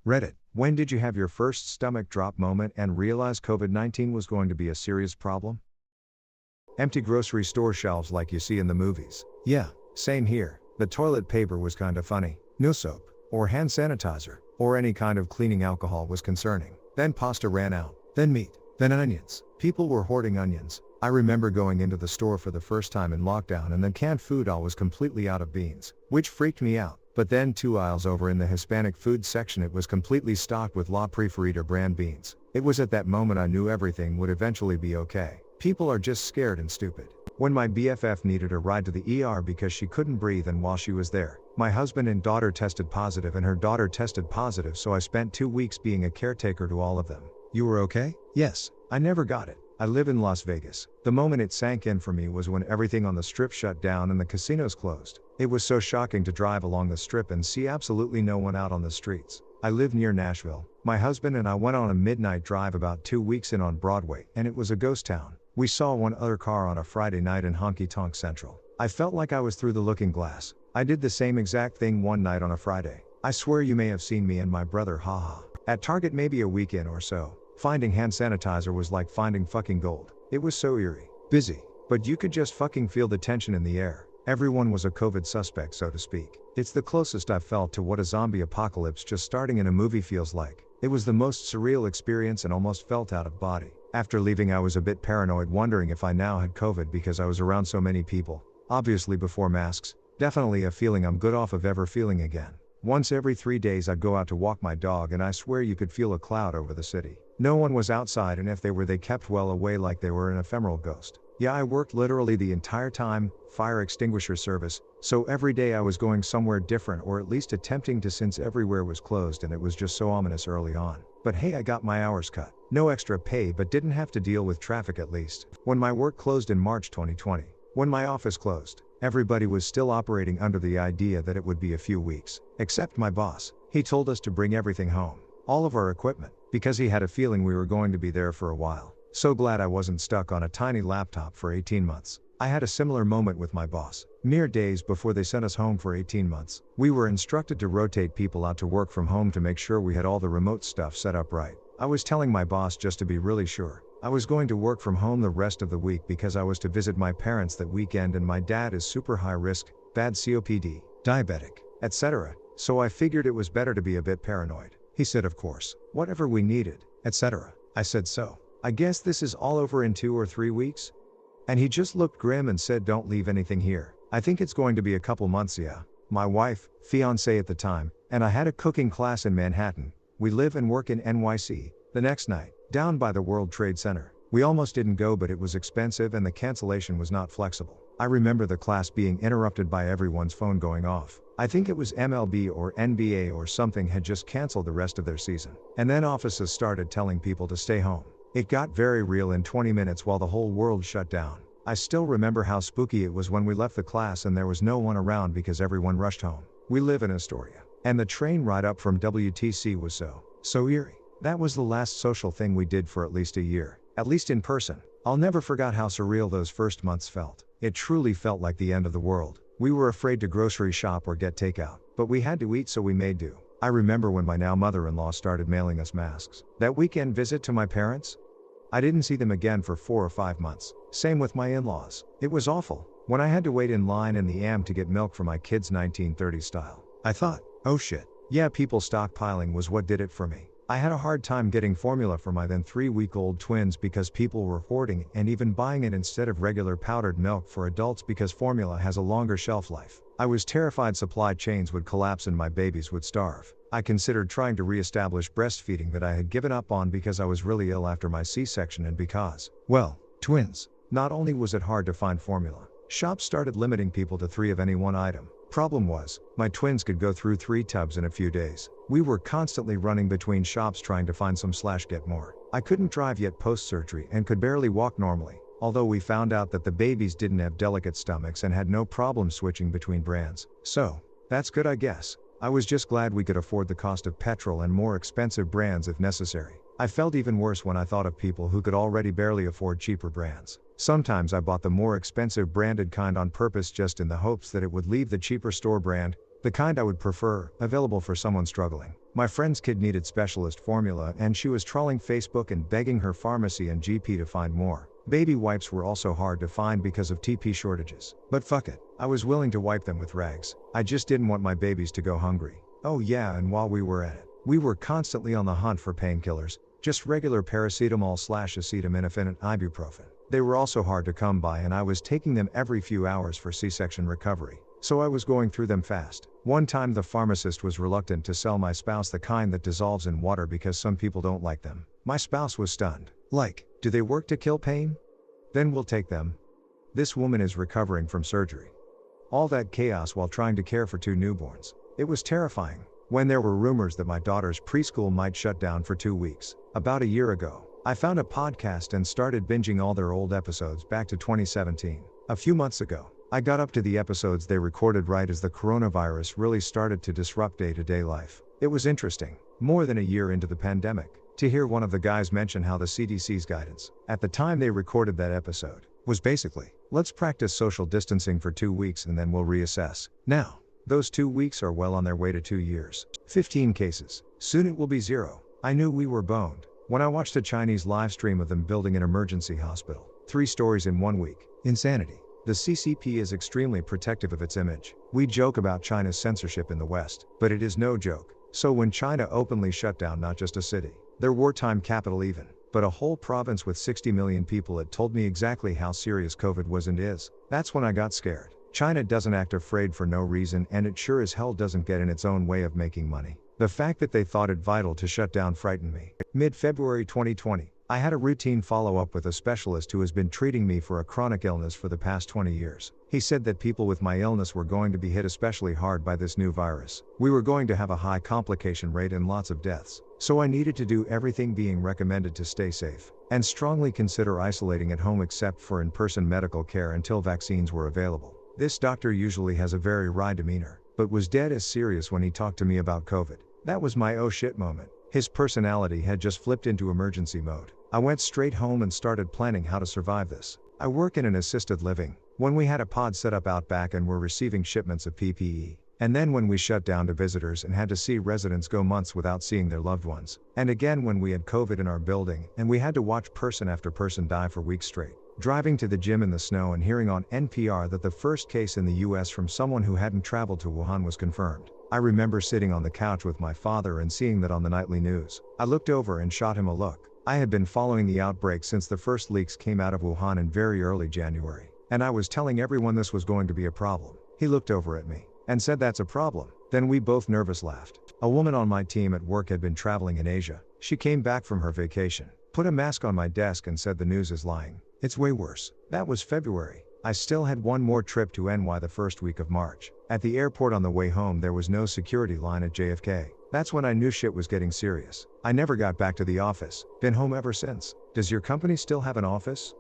Reddit, when did you have your first stomach drop moment and realize COVID-19 was going to be a serious problem? Empty grocery store shelves like you see in the movies. Yeah, same here. The toilet paper was kinda funny. No soap, or hand sanitizer, or any kind of cleaning alcohol was concerning. Then pasta ran out, then meat, then onions. People were hoarding onions. I remember going into the store for the first time in lockdown and then canned food all was completely out of beans, which freaked me out. But then 2 aisles over in the Hispanic food section it was completely stocked with La Preferida brand beans. It was at that moment I knew everything would eventually be okay. People are just scared and stupid. When my BFF needed a ride to the ER because she couldn't breathe and while she was there, my husband and daughter tested positive and her daughter tested positive, so I spent 2 weeks being a caretaker to all of them. You were okay? Yes. I never got it. I live in Las Vegas. The moment it sank in for me was when everything on the strip shut down and the casinos closed. It was so shocking to drive along the strip and see absolutely no one out on the streets. I live near Nashville. My husband and I went on a midnight drive about 2 weeks in on Broadway, and it was a ghost town. We saw one other car on a Friday night in Honky Tonk Central. I felt like I was through the looking glass. I did the same exact thing one night on a Friday. I swear you may have seen me and my brother, haha. At Target maybe a week in or so. Finding hand sanitizer was like finding fucking gold. It was so eerie. Busy. But you could just fucking feel the tension in the air. Everyone was a COVID suspect, so to speak. It's the closest I've felt to what a zombie apocalypse just starting in a movie feels like. It was the most surreal experience and almost felt out of body. After leaving I was a bit paranoid, wondering if I now had COVID because I was around so many people. Obviously before masks. Definitely a feeling I'm good off of ever feeling again. Once every 3 days I'd go out to walk my dog and I swear you could feel a cloud over the city. No one was outside, and if they were they kept well away like they were an ephemeral ghost. Yeah, I worked literally the entire time, fire extinguisher service, so every day I was going somewhere different or at least attempting to since everywhere was closed and it was just so ominous early on. But hey, I got my hours cut. No extra pay but didn't have to deal with traffic at least. When my work closed in March 2020, when my office closed, everybody was still operating under the idea that it would be a few weeks. Except my boss. He told us to bring everything home. All of our equipment. Because he had a feeling we were going to be there for a while. So glad I wasn't stuck on a tiny laptop for 18 months. I had a similar moment with my boss. Mere days before they sent us home for 18 months. We were instructed to rotate people out to work from home to make sure we had all the remote stuff set up right. I was telling my boss just to be really sure. I was going to work from home the rest of the week because I was to visit my parents that weekend and my dad is super high risk, bad COPD, diabetic, etc. So I figured it was better to be a bit paranoid. He said of course, whatever we needed, etc. I said so. I guess this is all over in 2 or 3 weeks? And he just looked grim and said don't leave anything here. I think it's going to be a couple months, yeah. My wife, fiancé at the time, and I had a cooking class in Manhattan. We live and work in NYC. The next night, down by the World Trade Center. We almost didn't go but it was expensive and the cancellation was not flexible. I remember the class being interrupted by everyone's phone going off. I think it was MLB or NBA or something had just canceled the rest of their season. And then offices started telling people to stay home. It got very real in 20 minutes while the whole world shut down. I still remember how spooky it was when we left the class and there was no one around because everyone rushed home. We live in Astoria. And the train ride up from WTC was so eerie. That was the last social thing we did for at least a year. At least in person. I'll never forget how surreal those first months felt. It truly felt like the end of the world. We were afraid to grocery shop or get takeout, but we had to eat so we made do. I remember when my now mother-in-law started mailing us masks. That weekend visit to my parents? I didn't see them again for 4 or 5 months. Same with my in-laws. It was awful. When I had to wait in line in the AM to get milk for my kids 1930s style. I thought, oh shit. Yeah, people stockpiling was what did it for me. I had a hard time getting formula for my then 3-week-old twins because people were hoarding and even buying it instead of regular powdered milk for adults because formula has a longer shelf life. I was terrified supply chains would collapse and my babies would starve. I considered trying to re-establish breastfeeding that I had given up on because I was really ill after my C-section and because, well, twins. Not only was it hard to find formula, shops started limiting people to 3 of any one item. Problem was, my twins could go through 3 tubs in a few days. We were constantly running between shops trying to find some/get more. I couldn't drive yet post-surgery and could barely walk normally, although we found out that the babies didn't have delicate stomachs and had no problem switching between brands. So, that's good I guess. I was just glad we could afford the cost of petrol and more expensive brands if necessary. I felt even worse when I thought of people who could already barely afford cheaper brands. Sometimes I bought the more expensive branded kind on purpose just in the hopes that it would leave the cheaper store brand, The kind I would prefer, available for someone struggling. My friend's kid needed specialist formula and she was trawling Facebook and begging her pharmacy and GP to find more. Baby wipes were also hard to find because of TP shortages. But fuck it, I was willing to wipe them with rags. I just didn't want my babies to go hungry. Oh yeah, and while we were at it, we were constantly on the hunt for painkillers, just regular paracetamol/acetaminophen, ibuprofen. They were also hard to come by and I was taking them every few hours for C-section recovery. So I was going through them fast. One time the pharmacist was reluctant to sell my spouse the kind that dissolves in water because some people don't like them. My spouse was stunned. Like, do they work to kill pain? Then we'll take them. This woman is recovering from surgery. All that chaos while trying to care for 2 newborns. It was terrifying. When there were rumors that my daughter's preschool might shut down for 2 weeks, about a year ago, I found a podcast and started binging all their old episodes back to 2017. A few months ago, I got up to the episodes they recorded right as the coronavirus really started to disrupt day-to-day life. It was interesting, more than a year into the pandemic, to hear one of the guys mention how the CDC's guidance, at the time they recorded that episode, was basically, let's practice social distancing for 2 weeks and then we'll reassess. Now, those 2 weeks are well on their way to 2 years. 15 cases. Soon it will be 0. I knew we were boned when I watched a Chinese live stream of them building an emergency hospital. 3 stories in 1 week. Insanity. The CCP is extremely protective of its image. We joke about China's censorship in the West, but it is no joke. So when China openly shut down not just a city, their wartime capital even, but a whole province with 60 million people, it told me exactly how serious COVID was and is. That's when I got scared. China doesn't act afraid for no reason and it sure as hell doesn't get in its own way of making money. The fact that they thought it vital to shut down frightened me. Mid-February 2020. I had a routine follow-up with a specialist who has been treating me for a chronic illness for the past 20 years. He said that people with my illness were going to be hit especially hard by this new virus. We were going to have a high complication rate and lots of deaths. So I needed to do everything being recommended to stay safe, and strongly consider isolating at home except for in-person medical care until vaccines were available. This doctor usually has a very wry demeanor, but was dead as serious when he talked to me about COVID. That was my oh shit moment. His personality had just flipped into emergency mode. I went straight home and started planning how to survive this. I work in an assisted living. When we had a pod set up out back and were receiving shipments of PPE. And then when we shut down to visitors and had to see residents go months without seeing their loved ones. And again when we had COVID in our building and we had to watch person after person die for weeks straight. Driving to the gym in the snow and hearing on NPR that the first case in the US from someone who hadn't traveled to Wuhan was confirmed. I remember sitting on the couch with my father and seeing that on the nightly news. I looked over and shot him a look. I had been following the outbreak since the first leaks came out of Wuhan in very early January. And I was telling everyone this was going to be a problem. He looked over at me and said, "That's a problem." Then we both nervous laughed. A woman on my team at work had been traveling in Asia. She came back from her vacation, put a mask on my desk and said the news is lying. It's way worse. That was February. I still had one more trip to NY the first week of March. At the airport on the way home there was no security line at JFK. That's when I knew shit was getting serious. I never got back to the office. Been home ever since. Does your company still have an office?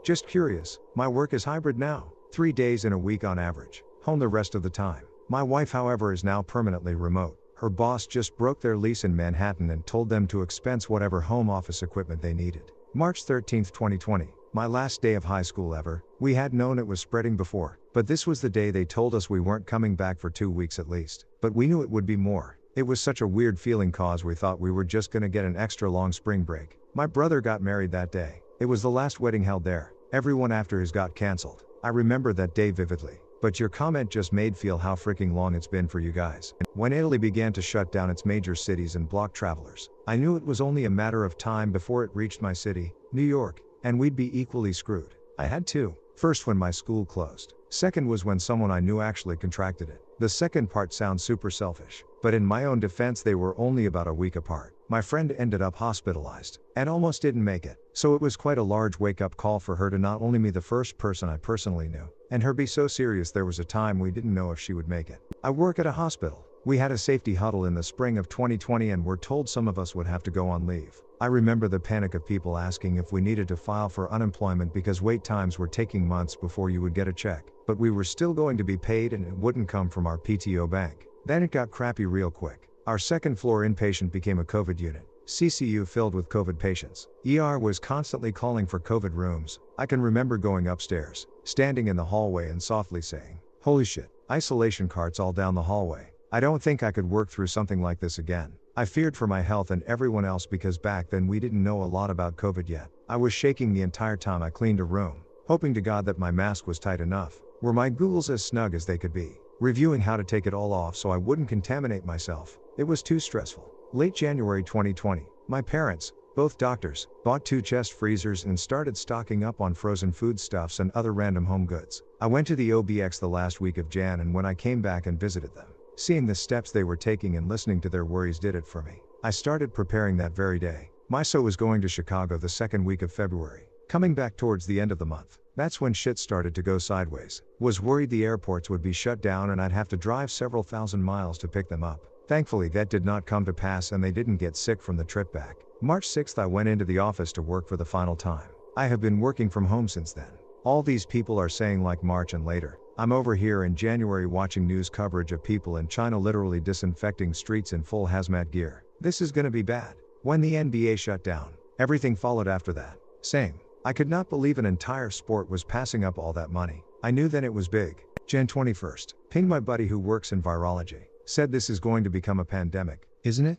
Just curious. My work is hybrid now. 3 days in a week on average. Home the rest of the time. My wife, however, is now permanently remote. Her boss just broke their lease in Manhattan and told them to expense whatever home office equipment they needed. March 13, 2020. My last day of high school ever. We had known it was spreading before, but this was the day they told us we weren't coming back for 2 weeks at least. But we knew it would be more. It was such a weird feeling cause we thought we were just gonna get an extra long spring break. My brother got married that day. It was the last wedding held there. Everyone after his got cancelled. I remember that day vividly. But your comment just made feel how freaking long it's been for you guys. When Italy began to shut down its major cities and block travelers, I knew it was only a matter of time before it reached my city, New York, and we'd be equally screwed. I had two. First when my school closed. Second was when someone I knew actually contracted it. The second part sounds super selfish, but in my own defense they were only about a week apart. My friend ended up hospitalized, and almost didn't make it. So it was quite a large wake-up call for her to not only be the first person I personally knew, and her be so serious there was a time we didn't know if she would make it. I work at a hospital. We had a safety huddle in the spring of 2020 and were told some of us would have to go on leave. I remember the panic of people asking if we needed to file for unemployment because wait times were taking months before you would get a check. But we were still going to be paid and it wouldn't come from our PTO bank. Then it got crappy real quick. Our second floor inpatient became a COVID unit. CCU filled with COVID patients. ER was constantly calling for COVID rooms. I can remember going upstairs, standing in the hallway and softly saying, "Holy shit, Isolation carts all down the hallway. I don't think I could work through something like this again. I feared for my health and everyone else because back then we didn't know a lot about COVID yet. I was shaking the entire time I cleaned a room, hoping to God that my mask was tight enough. Were my googles as snug as they could be? Reviewing how to take it all off so I wouldn't contaminate myself. It was too stressful. Late January 2020, my parents, both doctors, bought 2 chest freezers and started stocking up on frozen foodstuffs and other random home goods. I went to the OBX the last week of Jan, and when I came back and visited them, seeing the steps they were taking and listening to their worries did it for me. I started preparing that very day. Miso was going to Chicago the second week of February, coming back towards the end of the month. That's when shit started to go sideways. Was worried the airports would be shut down and I'd have to drive several thousand miles to pick them up. Thankfully that did not come to pass and they didn't get sick from the trip back. March 6th I went into the office to work for the final time. I have been working from home since then. All these people are saying like March and later. I'm over here in January watching news coverage of people in China literally disinfecting streets in full hazmat gear. This is gonna be bad. When the NBA shut down, everything followed after that. Same. I could not believe an entire sport was passing up all that money. I knew then it was big. Jan 21st. Pinged my buddy who works in virology. Said this is going to become a pandemic, isn't it?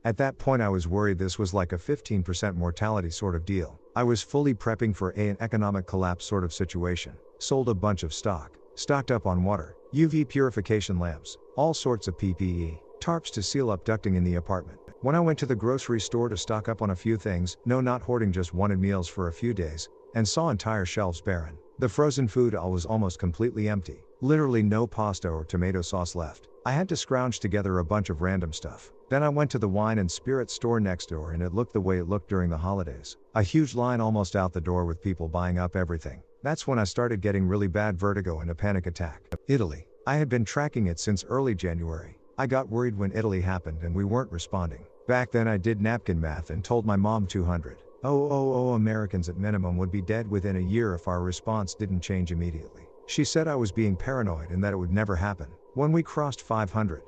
At that point I was worried this was like a 15% mortality sort of deal. I was fully prepping for an economic collapse sort of situation. Sold a bunch of stock. Stocked up on water, UV purification lamps, all sorts of PPE, tarps to seal up ducting in the apartment. When I went to the grocery store to stock up on a few things, no, not hoarding, just wanted meals for a few days, and saw entire shelves barren. The frozen food aisle was almost completely empty. Literally no pasta or tomato sauce left. I had to scrounge together a bunch of random stuff. Then I went to the wine and spirit store next door and it looked the way it looked during the holidays. A huge line almost out the door with people buying up everything. That's when I started getting really bad vertigo and a panic attack. Italy. I had been tracking it since early January. I got worried when Italy happened and we weren't responding. Back then I did napkin math and told my mom 200. Americans at minimum would be dead within a year if our response didn't change immediately. She said I was being paranoid and that it would never happen. When we crossed 500,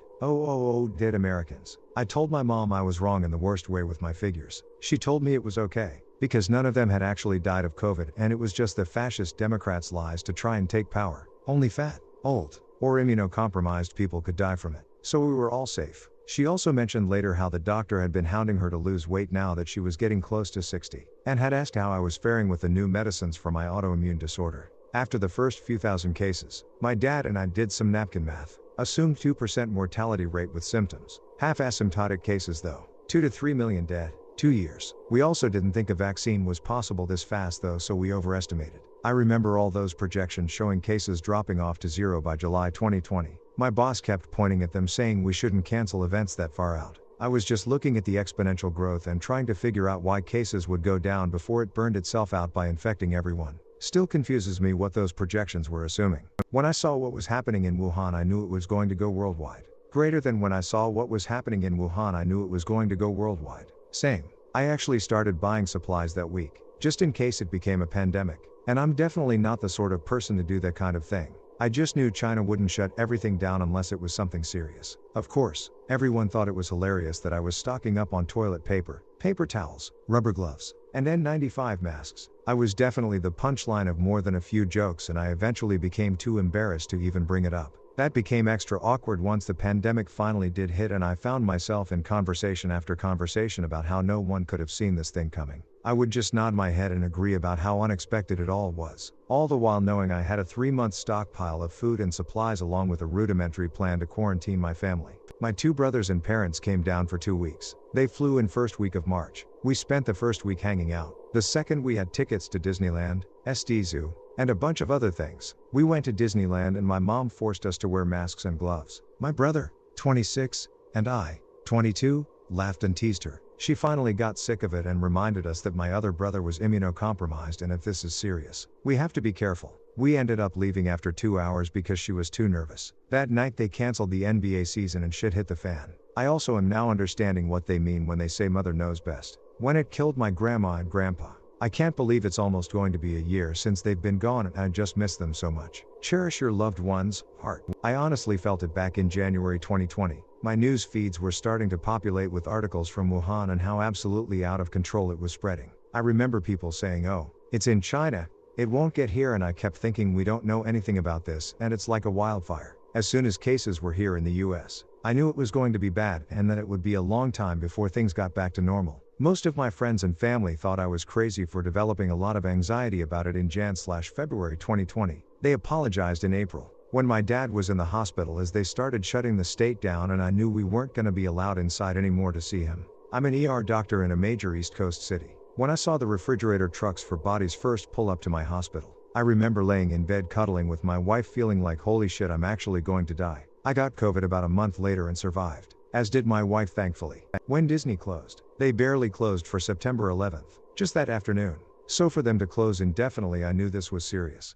dead Americans, I told my mom I was wrong in the worst way with my figures. She told me it was okay, because none of them had actually died of COVID and it was just the fascist Democrats' lies to try and take power. Only fat, old, or immunocompromised people could die from it. So we were all safe. She also mentioned later how the doctor had been hounding her to lose weight now that she was getting close to 60, and had asked how I was faring with the new medicines for my autoimmune disorder. After the first few thousand cases, my dad and I did some napkin math. Assumed 2% mortality rate with symptoms. Half asymptotic cases though. 2 to 3 million dead. 2 years. We also didn't think a vaccine was possible this fast though, so we overestimated. I remember all those projections showing cases dropping off to 0 by July 2020. My boss kept pointing at them saying we shouldn't cancel events that far out. I was just looking at the exponential growth and trying to figure out why cases would go down before it burned itself out by infecting everyone. Still confuses me what those projections were assuming. When I saw what was happening in Wuhan, I knew it was going to go worldwide. Greater than when I saw what was happening in Wuhan, I knew it was going to go worldwide. Same. I actually started buying supplies that week, just in case it became a pandemic. And I'm definitely not the sort of person to do that kind of thing. I just knew China wouldn't shut everything down unless it was something serious. Of course, everyone thought it was hilarious that I was stocking up on toilet paper, paper towels, rubber gloves, and N95 masks. I was definitely the punchline of more than a few jokes, and I eventually became too embarrassed to even bring it up. That became extra awkward once the pandemic finally did hit and I found myself in conversation after conversation about how no one could have seen this thing coming. I would just nod my head and agree about how unexpected it all was, all the while knowing I had a 3-month stockpile of food and supplies along with a rudimentary plan to quarantine my family. My 2 brothers and parents came down for 2 weeks. They flew in first week of March. We spent the first week hanging out. The second we had tickets to Disneyland, SD Zoo, and a bunch of other things. We went to Disneyland and my mom forced us to wear masks and gloves. My brother, 26, and I, 22, laughed and teased her. She finally got sick of it and reminded us that my other brother was immunocompromised and if this is serious, we have to be careful. We ended up leaving after 2 hours because she was too nervous. That night they canceled the NBA season and shit hit the fan. I also am now understanding what they mean when they say mother knows best. When it killed my grandma and grandpa, I can't believe it's almost going to be a year since they've been gone and I just miss them so much. Cherish your loved ones, heart. I honestly felt it back in January 2020. My news feeds were starting to populate with articles from Wuhan and how absolutely out of control it was spreading. I remember people saying, "Oh, it's in China, it won't get here," and I kept thinking we don't know anything about this and it's like a wildfire. As soon as cases were here in the US, I knew it was going to be bad and that it would be a long time before things got back to normal. Most of my friends and family thought I was crazy for developing a lot of anxiety about it in Jan/February 2020. They apologized in April, when my dad was in the hospital as they started shutting the state down and I knew we weren't going to be allowed inside anymore to see him. I'm an ER doctor in a major East Coast city. When I saw the refrigerator trucks for bodies first pull up to my hospital, I remember laying in bed cuddling with my wife feeling like holy shit, I'm actually going to die. I got COVID about a month later and survived, as did my wife thankfully. When Disney closed, they barely closed for September 11th, just that afternoon. So for them to close indefinitely, I knew this was serious.